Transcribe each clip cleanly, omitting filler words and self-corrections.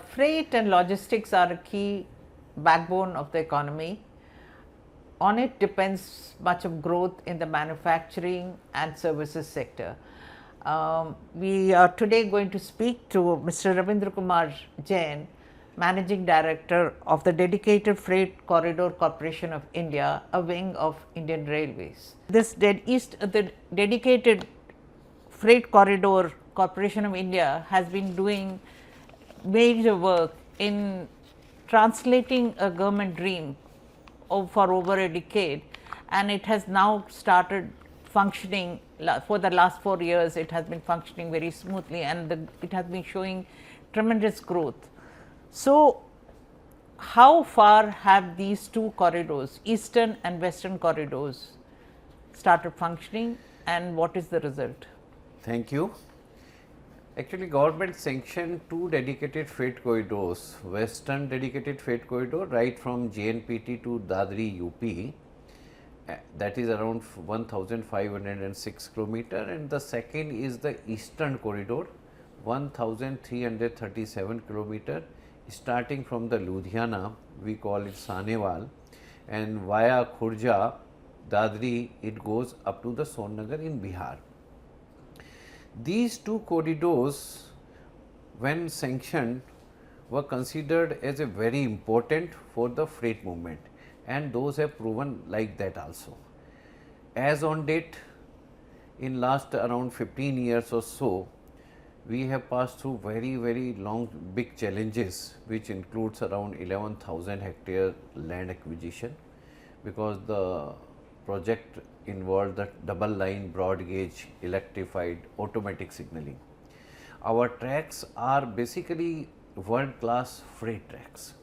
Freight and logistics are a key backbone of the economy. On it depends much of growth in the manufacturing and services sector. We are today going to speak to Mr. Ravindra Kumar Jain, Managing Director of the Dedicated Freight Corridor Corporation of India, a wing of Indian Railways. The Dedicated Freight Corridor Corporation of India has been doing major work in translating a government dream for over a decade, and it has now started functioning. For the last 4 years it has been functioning very smoothly, and it has been showing tremendous growth. So, how far have these two corridors, eastern and western corridors, started functioning, and what is the result? Thank you. Actually, government sanctioned two dedicated freight corridors, western dedicated freight corridor right from JNPT to Dadri UP, that is around 1506 kilometer, and the second is the eastern corridor 1337 kilometer, starting from the Ludhiana, we call it Sanewal, and via Khurja, Dadri, it goes up to the Sonnagar in Bihar. These two corridors, when sanctioned, were considered as a very important for the freight movement, and those have proven like that also. As on date, in last around 15 years or so, we have passed through very long big challenges, which includes around 11,000 hectare land acquisition, because the project involved the double line broad gauge electrified automatic signaling. Our tracks are basically world class freight tracks.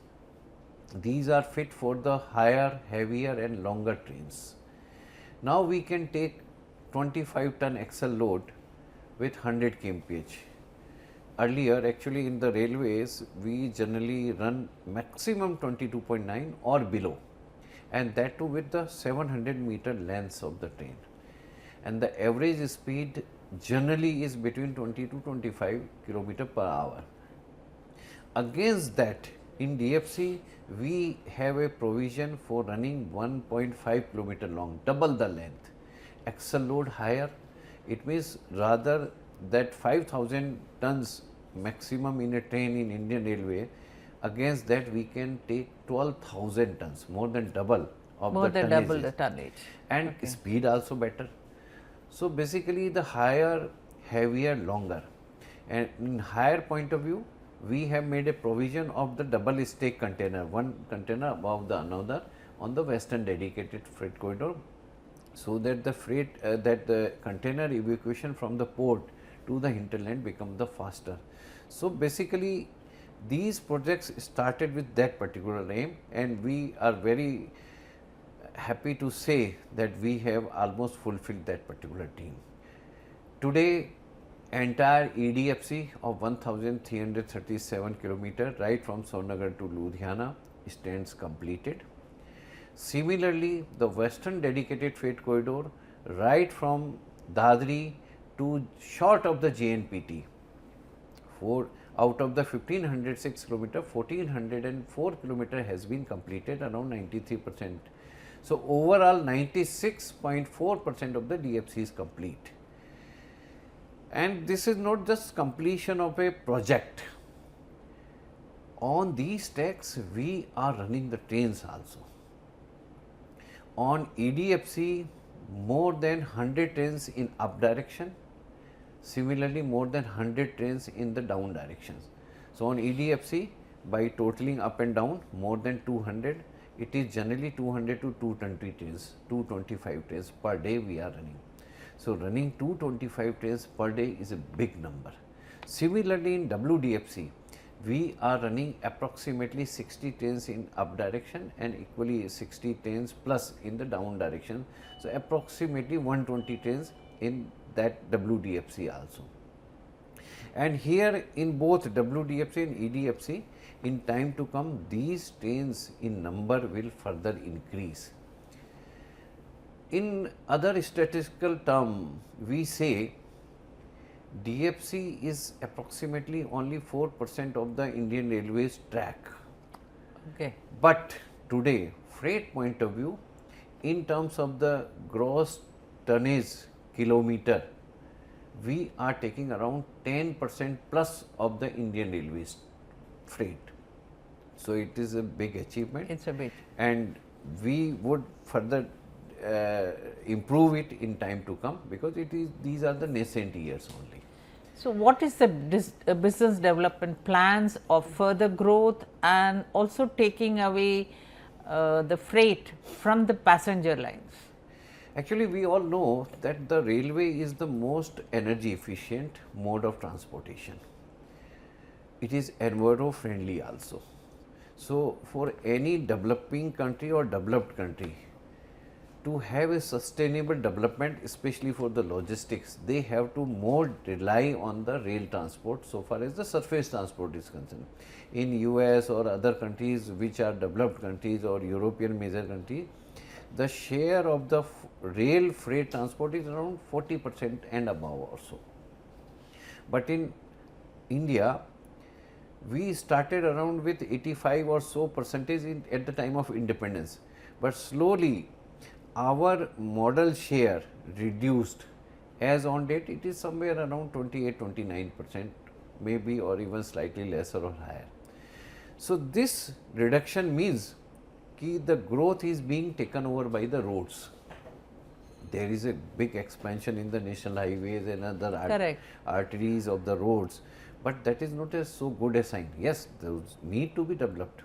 These are fit for the higher, heavier and longer trains. Now we can take 25 ton axle load with 100 kmph. Earlier, actually in the railways, we generally run maximum 22.9 or below, and that too with the 700 meter lengths of the train, and the average speed generally is between 20 to 25 kilometer per hour. Against that, in DFC we have a provision for running 1.5 kilometer long, double the length, axle load higher. It means rather that 5,000 tons maximum in a train in Indian Railway, against that we can take 12,000 tons, more than double of more the than tonnage, double the tonnage, and okay. Speed also better. So, basically the higher, heavier, longer, and in higher point of view, we have made a provision of the double stake container, one container above the another on the western dedicated freight corridor, so that the freight that the container evacuation from the port to the hinterland become the faster. So, basically these projects started with that particular aim, and we are very happy to say that we have almost fulfilled that particular dream. Today, entire EDFC of 1337 kilometer right from Sonnagar to Ludhiana stands completed. Similarly, the western dedicated freight corridor right from Dadri to short of the JNPT, out of the 1506 kilometer, 1404 kilometer has been completed, around 93%. So, overall 96.4% of the DFC is complete. And this is not just completion of a project. On these tracks, we are running the trains also. On EDFC, more than 100 trains in up direction, similarly more than 100 trains in the down directions. So, on EDFC, by totaling up and down more than 200, it is generally 200 to 220 trains, 225 trains per day we are running. So, running 225 trains per day is a big number. Similarly, in WDFC, we are running approximately 60 trains in up direction and equally 60 trains plus in the down direction. So, approximately 120 trains in that WDFC also. And here in both WDFC and EDFC, in time to come, these trains in number will further increase. In other statistical term, we say DFC is approximately only 4% of the Indian Railways track. Okay. But today, freight point of view, in terms of the gross tonnage kilometer, we are taking around 10% plus of the Indian Railways freight. So, it is a big achievement. It's a bit. And we would further improve it in time to come, because it is, these are the nascent years only. So, what is the business development plans of further growth and also taking away the freight from the passenger lines? Actually, we all know that the railway is the most energy efficient mode of transportation. It is enviro friendly also. So, for any developing country or developed country to have a sustainable development, especially for the logistics, they have to more rely on the rail transport so far as the surface transport is concerned. In US or other countries which are developed countries or European major countries, the share of the rail freight transport is around 40% and above also. But in India, we started around with 85 or so percentage at the time of independence, but slowly our modal share reduced. As on date, it is somewhere around 28-29% maybe, or even slightly lesser or higher. So, this reduction means that the growth is being taken over by the roads. There is a big expansion in the national highways and other arteries of the roads, but that is not a so good a sign. Yes, those need to be developed,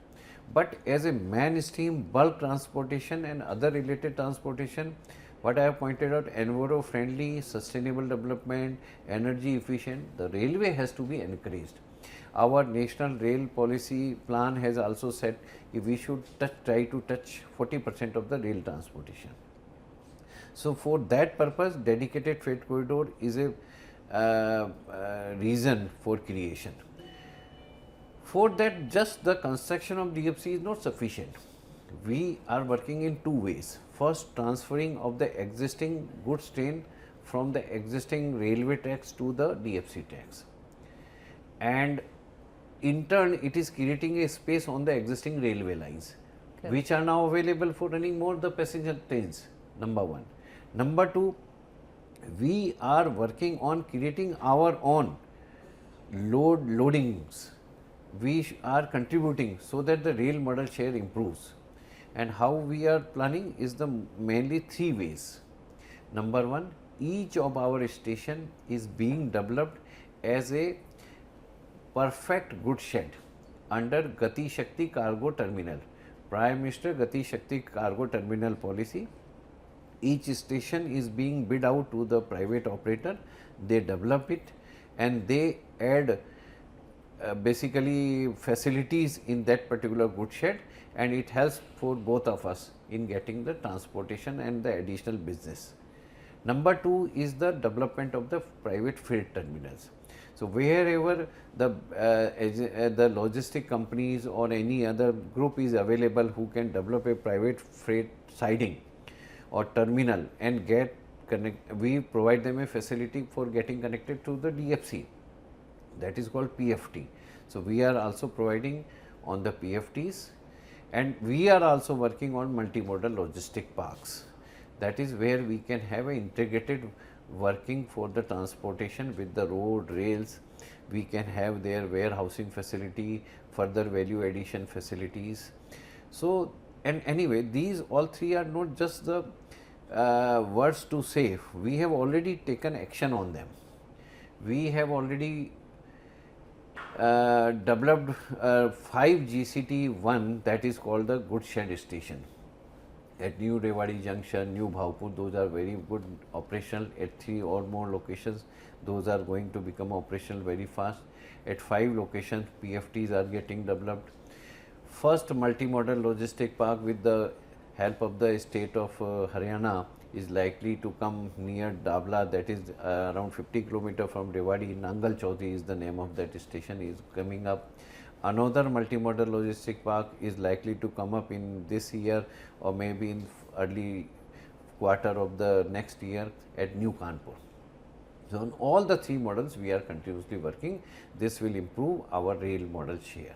but as a mainstream bulk transportation and other related transportation, what I have pointed out, enviro friendly, sustainable development, energy efficient, the railway has to be encouraged. Our national rail policy plan has also said if we should try to touch 40% of the rail transportation. So, for that purpose, dedicated freight corridor is a reason for creation. For that, just the construction of DFC is not sufficient. We are working in two ways. First, transferring of the existing goods train from the existing railway tracks to the DFC tracks, and in turn it is creating a space on the existing railway lines, which are now available for running more the passenger trains, number one. Number two, we are working on creating our own loadings. We are contributing so that the rail model share improves, and how we are planning is the mainly three ways. Number one, each of our station is being developed as a perfect goods shed under Gati Shakti Cargo Terminal, Prime Minister Gati Shakti Cargo Terminal policy. Each station is being bid out to the private operator, they develop it and they add basically facilities in that particular goods shed, and it helps for both of us in getting the transportation and the additional business. Number two is the development of the private freight terminals. So, wherever the logistic companies or any other group is available who can develop a private freight siding or terminal and get we provide them a facility for getting connected to the DFC, that is called PFT. So, we are also providing on the PFTs, and we are also working on multimodal logistic parks. That is where we can have an integrated working for the transportation with the road, rails. We can have their warehousing facility, further value addition facilities. So, and anyway, these all three are not just the words to say, we have already taken action on them. We have already developed 5 GCT1, that is called the goods shed station at New Rewari Junction, New Bhavpur. Those are very good operational at 3 or more locations. Those are going to become operational very fast. At 5 locations, PFTs are getting developed. First multimodal logistic park with the help of the state of Haryana is likely to come near Dabla, that is around 50 km from Rewari. Nangal Chaudhary is the name of that station, is coming up. Another multimodal logistic park is likely to come up in this year or maybe in early quarter of the next year at New Kanpur. So, on all the three models we are continuously working. This will improve our rail model share.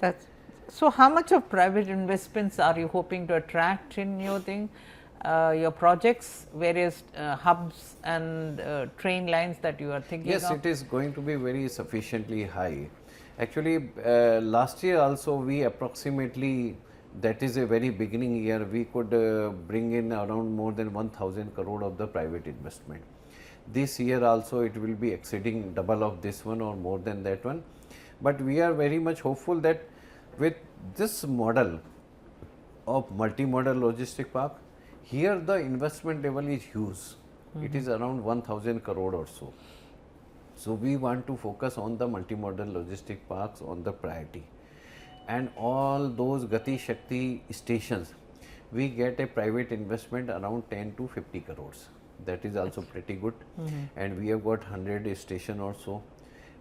That's so. How much of private investments are you hoping to attract in your thing, your projects, various hubs and train lines that you are thinking Yes, of? it is going to be very sufficiently high. Actually, last year also we approximately, that is a very beginning year, we could bring in around more than 1000 crore of the private investment. This year also it will be exceeding double of this one or more than that one. But we are very much hopeful that with this model of multimodal logistic park, here the investment level is huge. It is around 1000 crore or so. So, we want to focus on the multimodal logistic parks on the priority, and all those Gati Shakti stations we get a private investment around 10 to 50 crores. That is also pretty good, and we have got 100 station or so.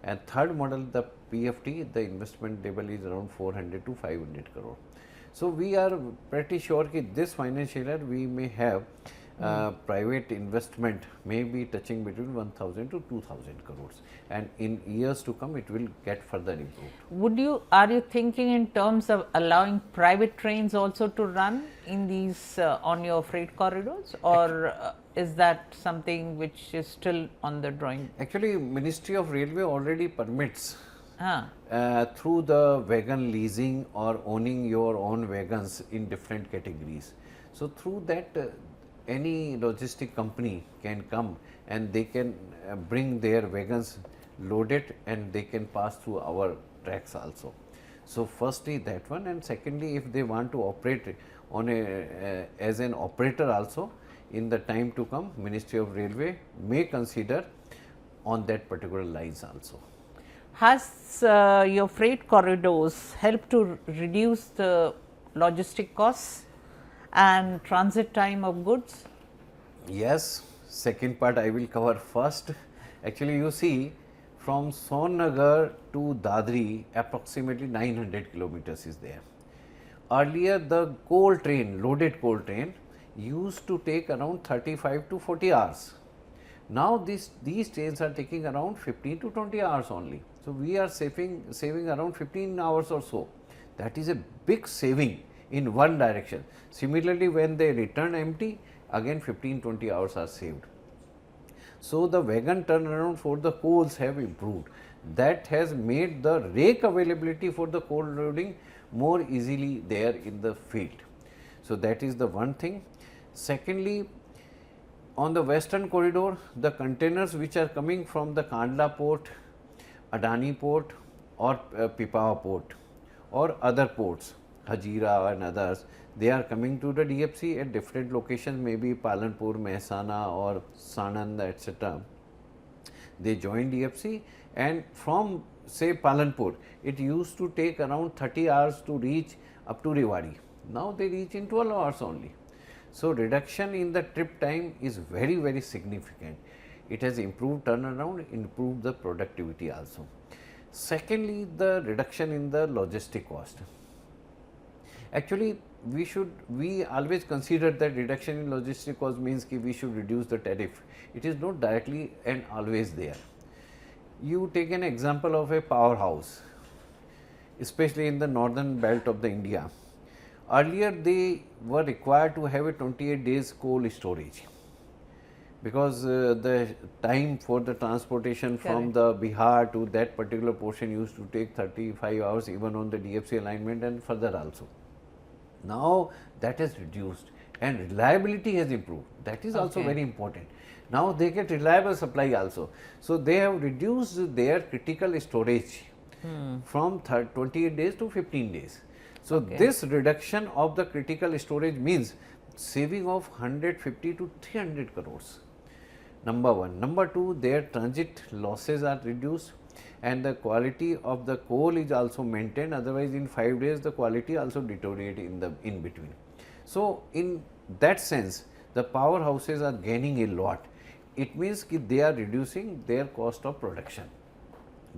And third model, the PFT, the investment level is around 400 to 500 crore. So, we are pretty sure that this financial year we may have private investment may be touching between 1000 to 2000 crores, and in years to come it will get further improved. Are you thinking in terms of allowing private trains also to run in these on your freight corridors, or is that something which is still on the drawing? Actually, Ministry of Railway already permits through the wagon leasing or owning your own wagons in different categories. So, through that any logistic company can come and they can bring their wagons loaded and they can pass through our tracks also. So, firstly that one, and secondly if they want to operate on a as an operator also, in the time to come Ministry of Railway may consider on that particular lines also. Has your freight corridors helped to reduce the logistic costs and transit time of goods? Yes, second part I will cover first. Actually, you see from Sonnagar to Dadri approximately 900 kilometers is there. Earlier the coal train, loaded coal train used to take around 35 to 40 hours. Now these trains are taking around 15 to 20 hours only. So, we are saving around 15 hours or so. That is a big saving in one direction. Similarly, when they return empty, again 15-20 hours are saved. So, the wagon turnaround for the coals have improved. That has made the rake availability for the coal loading more easily there in the field. So, that is the one thing. Secondly, on the western corridor, the containers which are coming from the Kandla port, Adani port or Pipavav port or other ports, Hajira and others, they are coming to the DFC at different locations, maybe Palanpur, Mehsana or Sanand, etc. They join DFC, and from say Palanpur, it used to take around 30 hours to reach up to Rewari. Now, they reach in 12 hours only. So, reduction in the trip time is very, very significant. It has improved turnaround, improved the productivity also. Secondly, the reduction in the logistic cost. Actually, we always consider that reduction in logistic cost means that we should reduce the tariff. It is not directly and always there. You take an example of a powerhouse, especially in the northern belt of the India. Earlier, they were required to have a 28 days coal storage, because the time for the transportation from the Bihar to that particular portion used to take 35 hours even on the DFC alignment and further also. Now, that has reduced and reliability has improved. That is also very important. Now, they get reliable supply also. So, they have reduced their critical storage from 28 days to 15 days. So, this reduction of the critical storage means saving of 150 to 300 crores. Number one. Number two, their transit losses are reduced and the quality of the coal is also maintained, otherwise in 5 days the quality also deteriorate in between. So, in that sense the powerhouses are gaining a lot. It means that they are reducing their cost of production,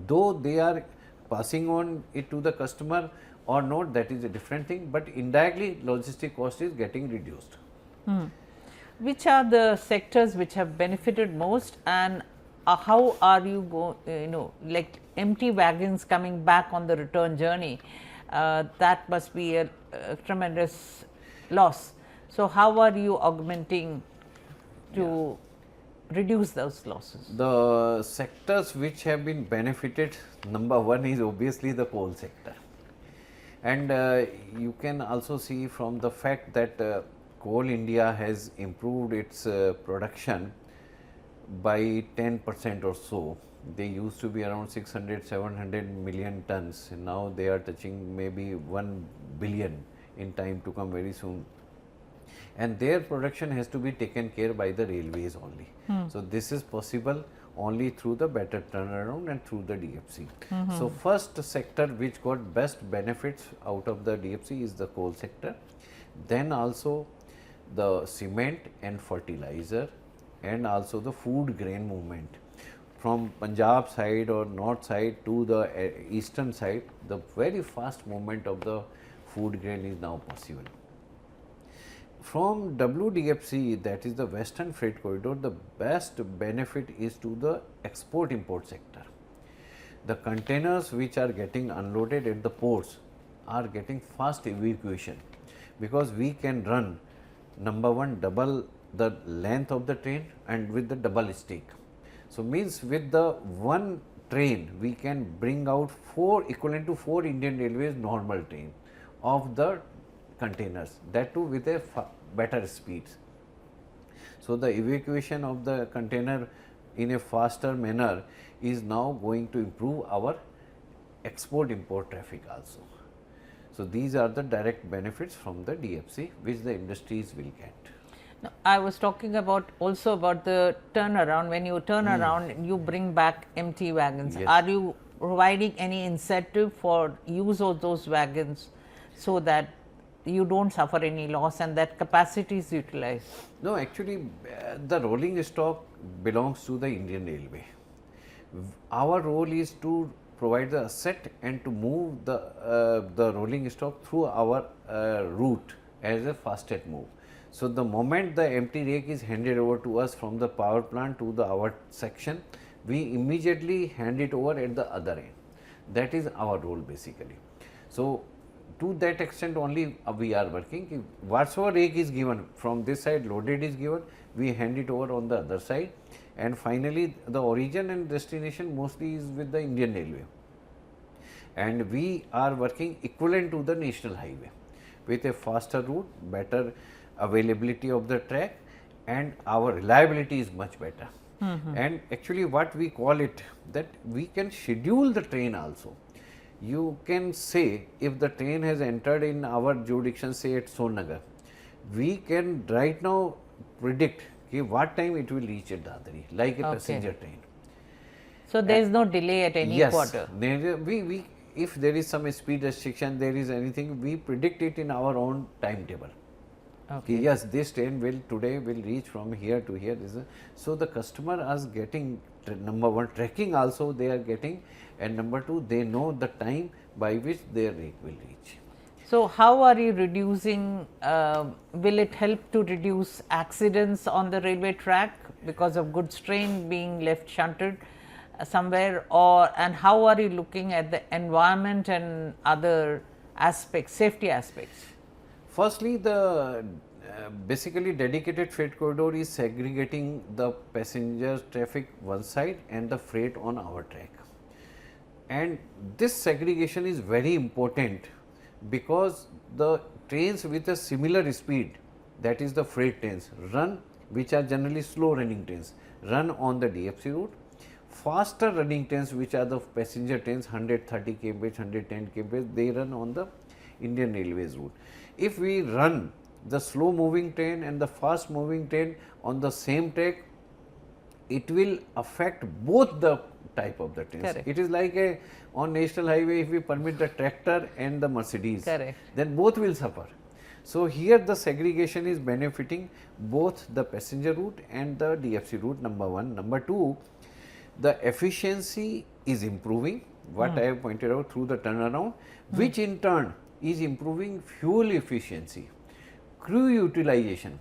though they are passing on it to the customer or not, that is a different thing, but indirectly logistic cost is getting reduced. Which are the sectors which have benefited most, and how are you like empty wagons coming back on the return journey, that must be a tremendous loss. So, how are you augmenting to reduce those losses? The sectors which have been benefited, number one is obviously the coal sector. And you can also see from the fact that Coal India has improved its production by 10% or so. They used to be around 600-700 million tons. Now they are touching maybe 1 billion in time to come very soon. And their production has to be taken care by the railways only. So this is possible only through the better turnaround and through the DFC. So first sector which got best benefits out of the DFC is the coal sector. Then also the cement and fertilizer, and also the food grain movement from Punjab side or north side to the eastern side. The very fast movement of the food grain is now possible. From WDFC, that is the Western Freight Corridor, the best benefit is to the export import sector. The containers which are getting unloaded at the ports are getting fast evacuation, because we can run, number one, double the length of the train and with the double stick. So means with the one train we can bring out equivalent to 4 Indian Railways normal train of the containers, that too with a better speeds. So the evacuation of the container in a faster manner is now going to improve our export import traffic also. So these are the direct benefits from the DFC which the industries will get. Now, I was talking about also about the turnaround. When you turn around, you bring back empty wagons. Yes. Are you providing any incentive for use of those wagons so that you don't suffer any loss and that capacity is utilized? No, actually the rolling stock belongs to the Indian Railway. Our role is to provide the asset and to move the rolling stock through our route as a fastest move. So the moment the empty rake is handed over to us from the power plant to our section, we immediately hand it over at the other end. That is our role basically. So to that extent only we are working. Whatsoever rake is given from this side, loaded is given, we hand it over on the other side, and finally the origin and destination mostly is with the Indian Railway, and we are working equivalent to the national highway with a faster route, better availability of the track, and our reliability is much better. And actually what we call it, that we can schedule the train also. You can say if the train has entered in our jurisdiction, say at Sonnagar, we can right now predict what time it will reach at Dadri, like a passenger train. So there is no delay at any quarter. Yes, if there is some speed restriction, there is anything, we predict it in our own timetable. Okay. Yes, this train today will reach from here to here. So the customer is getting, number one, tracking also they are getting, and number two, they know the time by which their rake will reach. So how are you reducing, will it help to reduce accidents on the railway track because of goods train being left shunted somewhere, and how are you looking at the environment and other aspects, safety aspects? Firstly, the basically dedicated freight corridor is segregating the passenger traffic one side and the freight on our track. And this segregation is very important because the trains with a similar speed, that is the freight trains, which are generally slow running trains, run on the DFC route. Faster running trains, which are the passenger trains 130 kmph, 110 kmph, they run on the Indian Railways route. If we run the slow moving train and the fast moving train on the same track, it will affect both the type of the trains. Correct. It is like on national highway, if we permit the tractor and the Mercedes, Correct, then both will suffer. So here the segregation is benefiting both the passenger route and the DFC route, number one. Number two, the efficiency is improving, what I have pointed out through the turnaround, which in turn is improving fuel efficiency, crew utilization.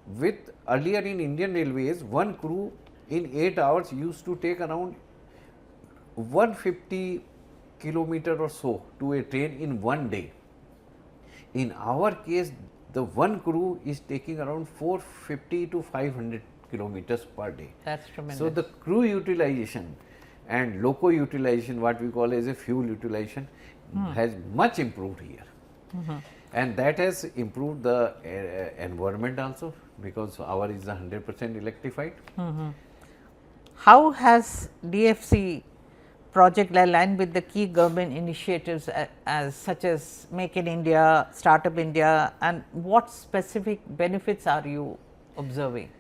With earlier in Indian Railways, one crew in 8 hours used to take around 150 kilometer or so to a train in one day. In our case, the one crew is taking around 450 to 500 kilometers per day. That's tremendous. So, the crew utilization and loco utilization, what we call as a fuel utilization, has much improved here. And that has improved the environment also, because our is 100% electrified. How has DFC project aligned with the key government initiatives as such as Make in India, Startup India, and what specific benefits are you observing?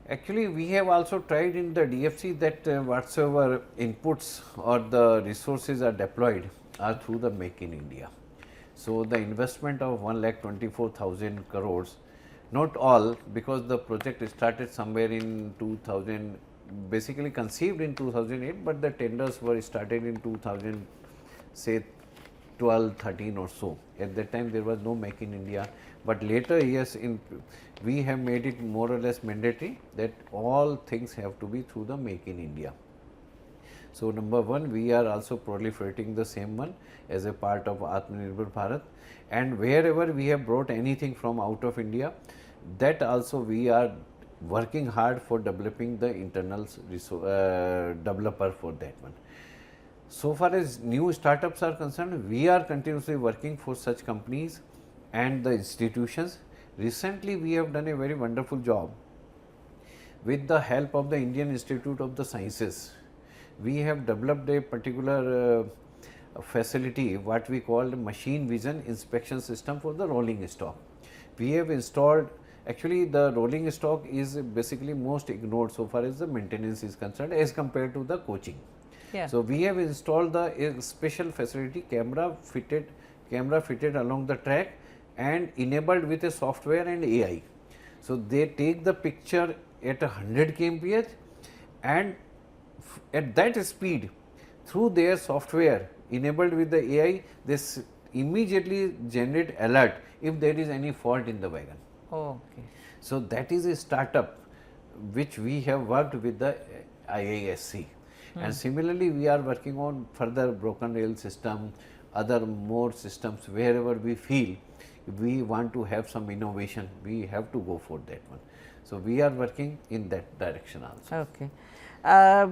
Actually, we have also tried in the DFC that whatsoever inputs or the resources are deployed are through the Make in India. So, the investment of 1,24,000 crores, not all, because the project started somewhere in 2000, basically conceived in 2008, but the tenders were started in 2000, say 12, 13 or so. At that time there was no Make in India, but later yes, we have made it more or less mandatory that all things have to be through the Make in India. So, number one, we are also proliferating the same one as a part of Atmanirbhar Bharat, and wherever we have brought anything from out of India, that also we are working hard for developing the internal developer for that one. So far as new startups are concerned, we are continuously working for such companies and the institutions. Recently, we have done a very wonderful job with the help of the Indian Institute of the Sciences. We have developed a particular facility, what we call machine vision inspection system for the rolling stock. We have installed, actually the rolling stock is basically most ignored so far as the maintenance is concerned as compared to the coaching. Yeah. So, we have installed a special facility, camera fitted along the track and enabled with a software and AI. So, they take the picture at 100 kmph and at that speed through their software enabled with the AI, they immediately generate alert if there is any fault in the wagon. Oh, okay. So, that is a startup which we have worked with the IISC. And similarly, we are working on further broken rail system, other more systems, wherever we feel we want to have some innovation, we have to go for that one. So, we are working in that direction also. Okay.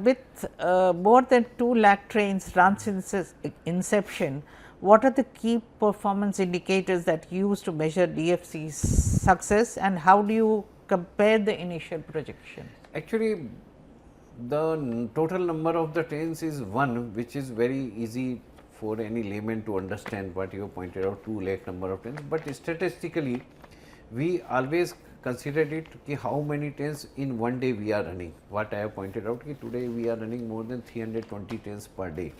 With more than 2 lakh trains run since inception, what are the key performance indicators that you use to measure DFC's success, and how do you compare the initial projections? Actually, the total number of the trains is one, which is very easy for any layman to understand what you have pointed out, 2 lakh number of trains, but statistically we always considered it ki how many trains in one day we are running. What I have pointed out ki today we are running more than 320 trains per day,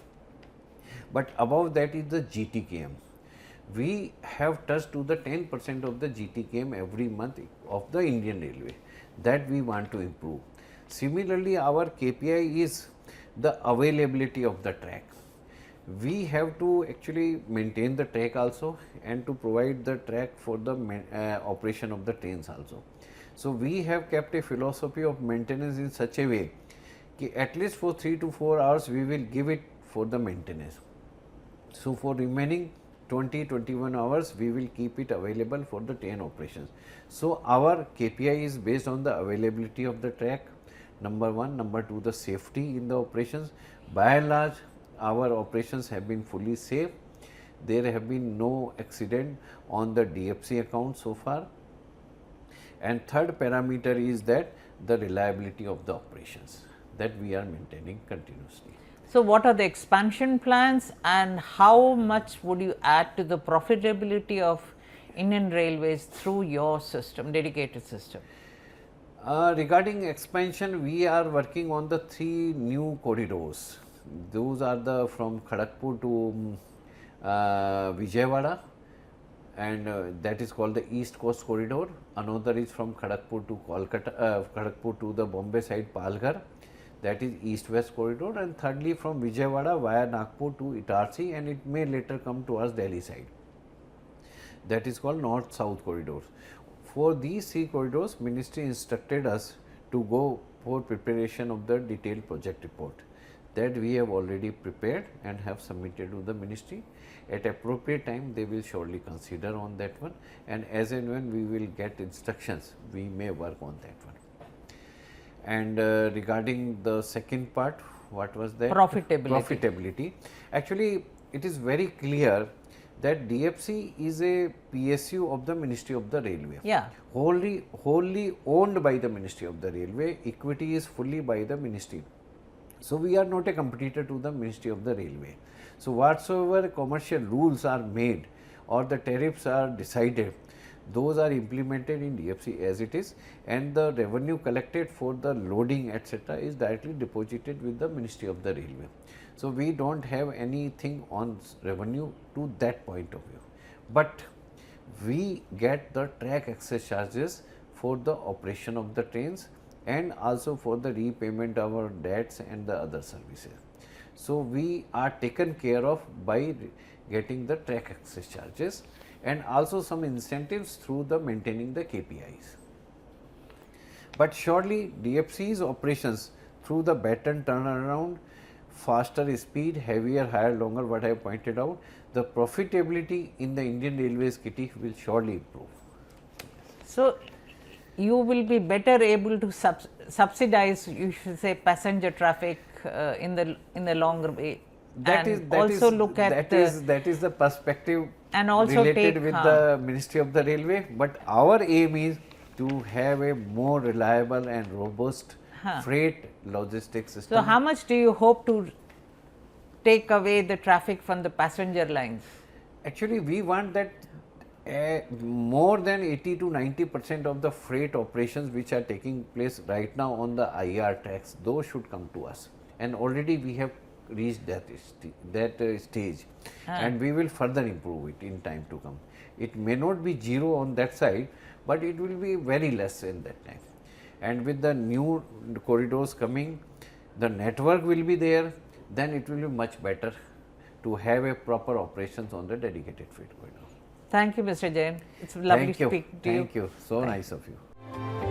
but above that is the GTKM. We have touched to the 10% of the GTKM every month of the Indian Railway, that we want to improve. Similarly, our KPI is the availability of the track. We have to actually maintain the track also and to provide the track for the operation of the trains also. So, we have kept a philosophy of maintenance in such a way that at least for 3 to 4 hours we will give it for the maintenance. So, for remaining 20-21 hours we will keep it available for the train operations. So, our KPI is based on the availability of the track, number one. Number two, the safety in the operations. By and large, our operations have been fully safe. There have been no accident on the DFC account so far. And third parameter is that the reliability of the operations, that we are maintaining continuously. So, what are the expansion plans and how much would you add to the profitability of Indian Railways through your system, dedicated system? Regarding expansion, we are working on the 3 new corridors. Those are the from Kharagpur to Vijayawada, and that is called the East Coast Corridor. Another is from Kharagpur to Kolkata, Kharagpur to the Bombay side Palghar, that is East West Corridor, and thirdly from Vijayawada via Nagpur to Itarsi, and it may later come towards Delhi side, that is called North South Corridors. For these 3 corridors, Ministry instructed us to go for preparation of the detailed project report that we have already prepared and have submitted to the ministry. At appropriate time they will surely consider on that one, and as and when we will get instructions we may work on that one. And regarding the second part, what was that? Profitability. Actually, it is very clear that DFC is a PSU of the Ministry of the Railway. Yeah. Wholly owned by the Ministry of the Railway. Equity is fully by the Ministry. So, we are not a competitor to the Ministry of the Railway. So, whatsoever commercial rules are made or the tariffs are decided, those are implemented in DFC as it is, and the revenue collected for the loading etc. is directly deposited with the Ministry of the Railway. So, we do not have anything on revenue to that point of view, but we get the track access charges for the operation of the trains and also for the repayment of our debts and the other services. So, we are taken care of by getting the track access charges and also some incentives through the maintaining the KPIs. But surely DFC's operations through the better turnaround, faster speed, heavier, higher, longer, what I have pointed out, the profitability in the Indian Railways kitty will surely improve. So, you will be better able to subsidize, you should say, passenger traffic in the longer way. That is the perspective and also related with the Ministry of the Railway, but our aim is to have a more reliable and robust freight logistics system. So, how much do you hope to take away the traffic from the passenger lines? Actually, we want that more than 80 to 90% of the freight operations which are taking place right now on the IR tracks, those should come to us, and already we have reached that stage, and we will further improve it in time to come. It may not be zero on that side, but it will be very less in that time. And with the new corridors coming, the network will be there, then it will be much better to have a proper operations on the dedicated freight corridor. Thank you, Mr. Jain. It's lovely to speak to you. Thank you. So nice of you.